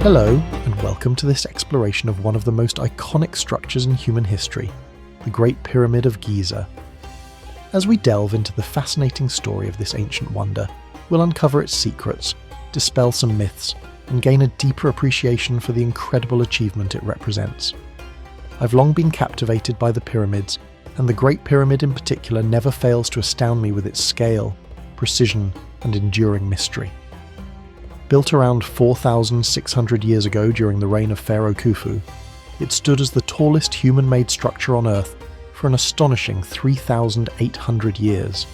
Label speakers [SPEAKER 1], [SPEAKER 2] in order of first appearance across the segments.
[SPEAKER 1] Hello, and welcome to this exploration of one of the most iconic structures in human history, the Great Pyramid of Giza. As we delve into the fascinating story of this ancient wonder, we'll uncover its secrets, dispel some myths, and gain a deeper appreciation for the incredible achievement it represents. I've long been captivated by the pyramids, and the Great Pyramid in particular never fails to astound me with its scale, precision, and enduring mystery. Built around 4,600 years ago during the reign of Pharaoh Khufu, it stood as the tallest human-made structure on Earth for an astonishing 3,800 years.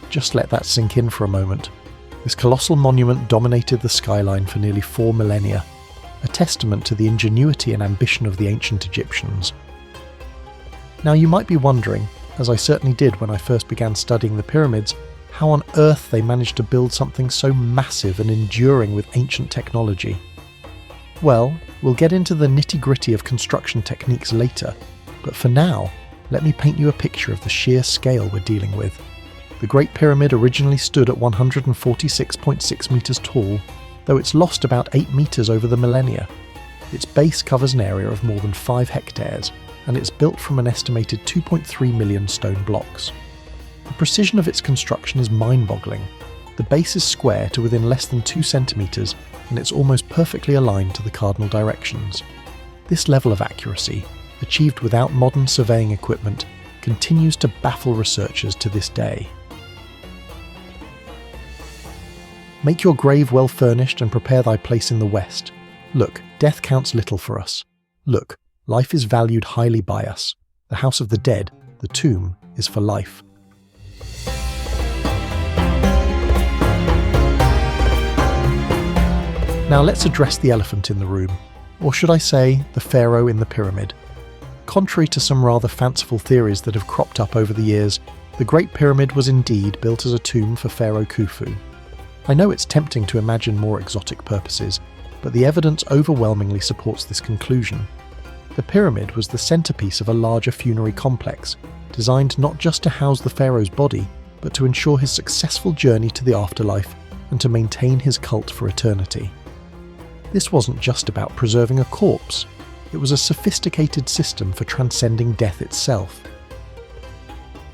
[SPEAKER 1] Just let that sink in for a moment. This colossal monument dominated the skyline for nearly 4 millennia, a testament to the ingenuity and ambition of the ancient Egyptians. Now you might be wondering, as I certainly did when I first began studying the pyramids, how on earth they managed to build something so massive and enduring with ancient technology. Well, we'll get into the nitty-gritty of construction techniques later, but for now, let me paint you a picture of the sheer scale we're dealing with. The Great Pyramid originally stood at 146.6 metres tall, though it's lost about 8 metres over the millennia. Its base covers an area of more than 5 hectares, and it's built from an estimated 2.3 million stone blocks. The precision of its construction is mind-boggling. The base is square to within less than 2 centimetres, and it's almost perfectly aligned to the cardinal directions. This level of accuracy, achieved without modern surveying equipment, continues to baffle researchers to this day. Make your grave well furnished and prepare thy place in the West. Look, death counts little for us. Look, life is valued highly by us. The house of the dead, the tomb, is for life. Now let's address the elephant in the room, or should I say, the pharaoh in the pyramid. Contrary to some rather fanciful theories that have cropped up over the years, the Great Pyramid was indeed built as a tomb for Pharaoh Khufu. I know it's tempting to imagine more exotic purposes, but the evidence overwhelmingly supports this conclusion. The pyramid was the centerpiece of a larger funerary complex, designed not just to house the pharaoh's body, but to ensure his successful journey to the afterlife and to maintain his cult for eternity. This wasn't just about preserving a corpse, it was a sophisticated system for transcending death itself.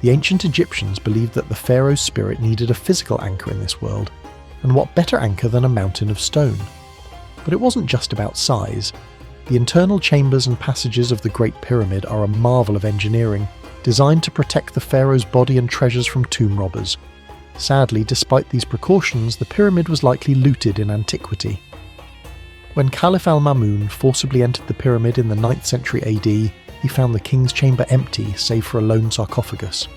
[SPEAKER 1] The ancient Egyptians believed that the pharaoh's spirit needed a physical anchor in this world, and what better anchor than a mountain of stone? But it wasn't just about size. The internal chambers and passages of the Great Pyramid are a marvel of engineering, designed to protect the pharaoh's body and treasures from tomb robbers. Sadly, despite these precautions, the pyramid was likely looted in antiquity. When Caliph al-Ma'mun forcibly entered the pyramid in the 9th century AD, he found the king's chamber empty save for a lone sarcophagus.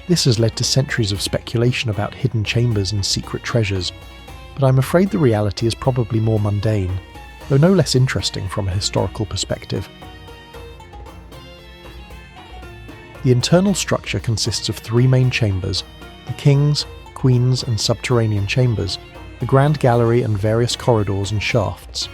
[SPEAKER 1] This has led to centuries of speculation about hidden chambers and secret treasures, but I'm afraid the reality is probably more mundane, though no less interesting from a historical perspective. The internal structure consists of 3 main chambers: the king's, queen's, and subterranean chambers, the grand gallery, and various corridors and shafts.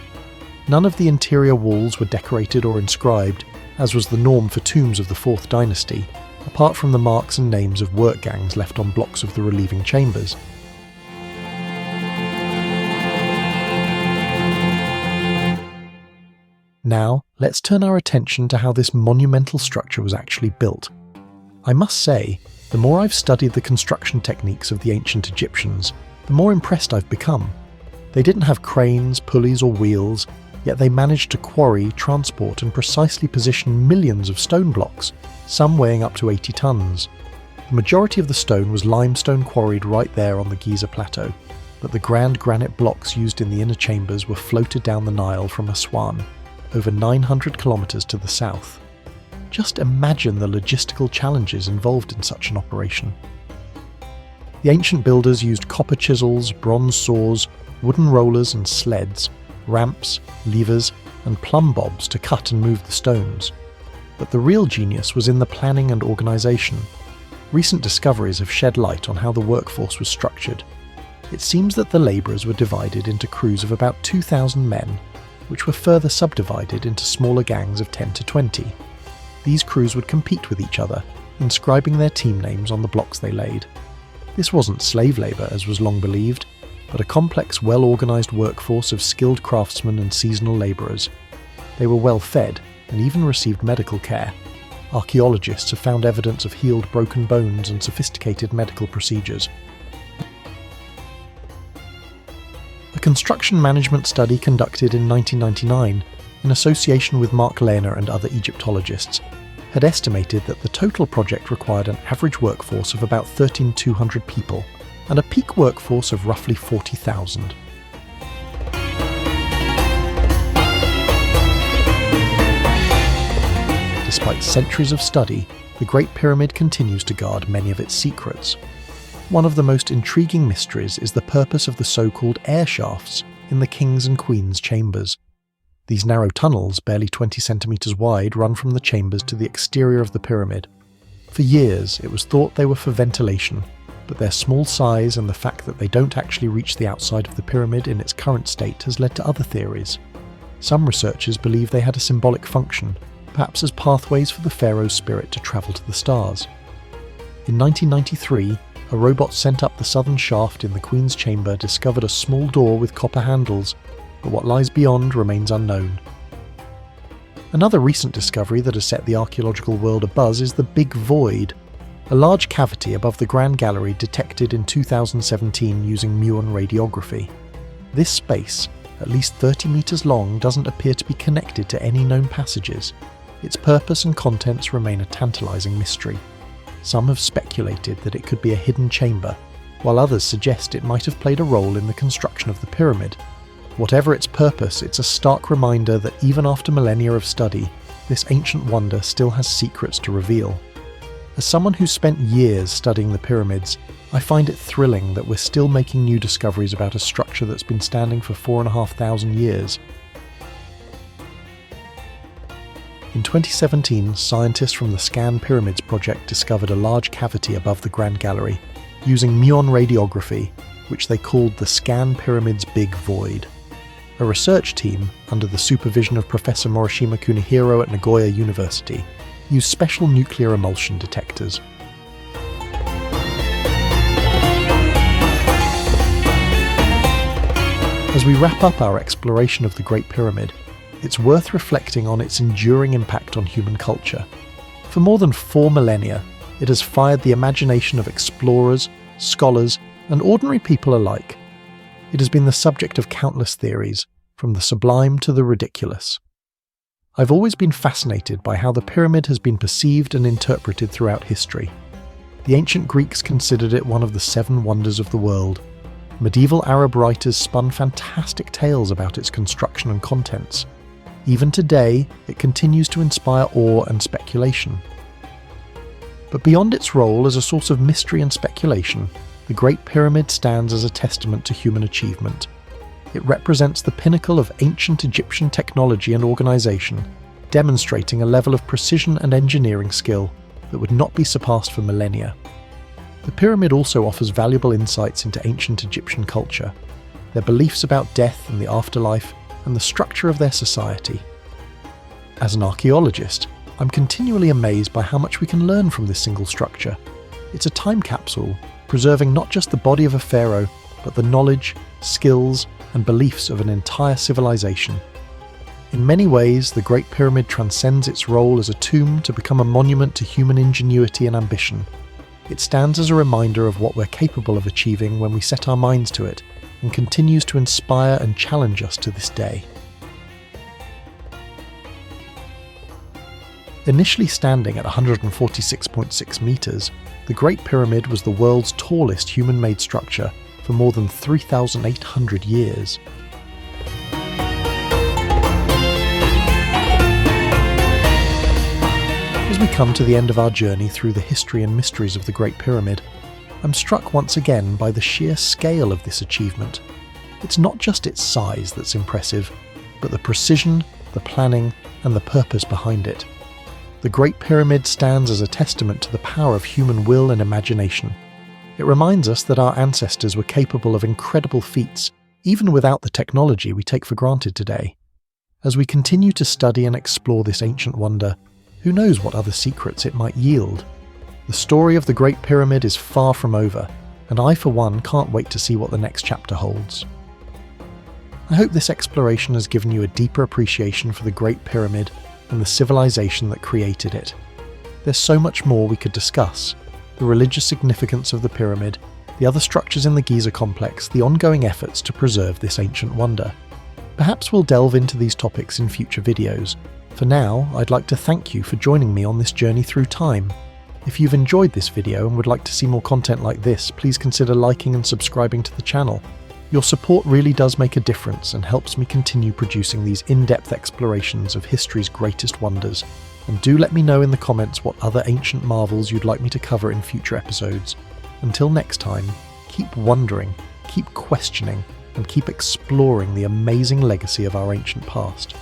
[SPEAKER 1] None of the interior walls were decorated or inscribed, as was the norm for tombs of the 4th dynasty, apart from the marks and names of work gangs left on blocks of the relieving chambers. Now, let's turn our attention to how this monumental structure was actually built. I must say, the more I've studied the construction techniques of the ancient Egyptians, the more impressed I've become. They didn't have cranes, pulleys, or wheels, yet they managed to quarry, transport, and precisely position millions of stone blocks, some weighing up to 80 tons. The majority of the stone was limestone quarried right there on the Giza plateau, but the grand granite blocks used in the inner chambers were floated down the Nile from Aswan, over 900 kilometers to the south. Just imagine the logistical challenges involved in such an operation. The ancient builders used copper chisels, bronze saws, wooden rollers and sleds, ramps, levers, and plumb bobs to cut and move the stones. But the real genius was in the planning and organisation. Recent discoveries have shed light on how the workforce was structured. It seems that the labourers were divided into crews of about 2,000 men, which were further subdivided into smaller gangs of 10 to 20. These crews would compete with each other, inscribing their team names on the blocks they laid. This wasn't slave labour, as was long believed. but a complex, well-organised workforce of skilled craftsmen and seasonal labourers. They were well fed and even received medical care. Archaeologists have found evidence of healed broken bones and sophisticated medical procedures. A construction management study conducted in 1999, in association with Mark Lehner and other Egyptologists, had estimated that the total project required an average workforce of about 13,200 people and a peak workforce of roughly 40,000. Despite centuries of study, the Great Pyramid continues to guard many of its secrets. One of the most intriguing mysteries is the purpose of the so-called air shafts in the king's and queen's chambers. These narrow tunnels, barely 20 centimetres wide, run from the chambers to the exterior of the pyramid. For years, it was thought they were for ventilation, but their small size and the fact that they don't actually reach the outside of the pyramid in its current state has led to other theories. Some researchers believe they had a symbolic function, perhaps as pathways for the pharaoh's spirit to travel to the stars. In 1993, a robot sent up the southern shaft in the Queen's chamber discovered a small door with copper handles, but what lies beyond remains unknown. Another recent discovery that has set the archaeological world abuzz is the Big Void, a large cavity above the Grand Gallery detected in 2017 using muon radiography. This space, at least 30 metres long, doesn't appear to be connected to any known passages. Its purpose and contents remain a tantalising mystery. Some have speculated that it could be a hidden chamber, while others suggest it might have played a role in the construction of the pyramid. Whatever its purpose, it's a stark reminder that even after millennia of study, this ancient wonder still has secrets to reveal. As someone who's spent years studying the pyramids, I find it thrilling that we're still making new discoveries about a structure that's been standing for 4,500 years. In 2017, scientists from the Scan Pyramids project discovered a large cavity above the Grand Gallery, using muon radiography, which they called the Scan Pyramids Big Void. A research team, under the supervision of Professor Morishima Kunihiro at Nagoya University, used special nuclear emulsion detectors. As we wrap up our exploration of the Great Pyramid, it's worth reflecting on its enduring impact on human culture. For more than 4 millennia, it has fired the imagination of explorers, scholars, and ordinary people alike. It has been the subject of countless theories, from the sublime to the ridiculous. I've always been fascinated by how the pyramid has been perceived and interpreted throughout history. The ancient Greeks considered it one of the 7 wonders of the world. Medieval Arab writers spun fantastic tales about its construction and contents. Even today, it continues to inspire awe and speculation. But beyond its role as a source of mystery and speculation, the Great Pyramid stands as a testament to human achievement. It represents the pinnacle of ancient Egyptian technology and organisation, demonstrating a level of precision and engineering skill that would not be surpassed for millennia. The pyramid also offers valuable insights into ancient Egyptian culture, their beliefs about death and the afterlife, and the structure of their society. As an archaeologist, I'm continually amazed by how much we can learn from this single structure. It's a time capsule, preserving not just the body of a pharaoh, but the knowledge, skills, and beliefs of an entire civilization. In many ways, the Great Pyramid transcends its role as a tomb to become a monument to human ingenuity and ambition. It stands as a reminder of what we're capable of achieving when we set our minds to it, and continues to inspire and challenge us to this day. Initially standing at 146.6 metres, the Great Pyramid was the world's tallest human-made structure for more than 3,800 years. As we come to the end of our journey through the history and mysteries of the Great Pyramid, I'm struck once again by the sheer scale of this achievement. It's not just its size that's impressive, but the precision, the planning, and the purpose behind it. The Great Pyramid stands as a testament to the power of human will and imagination. It reminds us that our ancestors were capable of incredible feats, even without the technology we take for granted today. As we continue to study and explore this ancient wonder, who knows what other secrets it might yield? The story of the Great Pyramid is far from over, and I for one can't wait to see what the next chapter holds. I hope this exploration has given you a deeper appreciation for the Great Pyramid and the civilization that created it. There's so much more we could discuss: the religious significance of the pyramid, the other structures in the Giza complex, the ongoing efforts to preserve this ancient wonder. Perhaps we'll delve into these topics in future videos. For now, I'd like to thank you for joining me on this journey through time. If you've enjoyed this video and would like to see more content like this, please consider liking and subscribing to the channel. Your support really does make a difference and helps me continue producing these in-depth explorations of history's greatest wonders. And do let me know in the comments what other ancient marvels you'd like me to cover in future episodes. Until next time, keep wondering, keep questioning, and keep exploring the amazing legacy of our ancient past.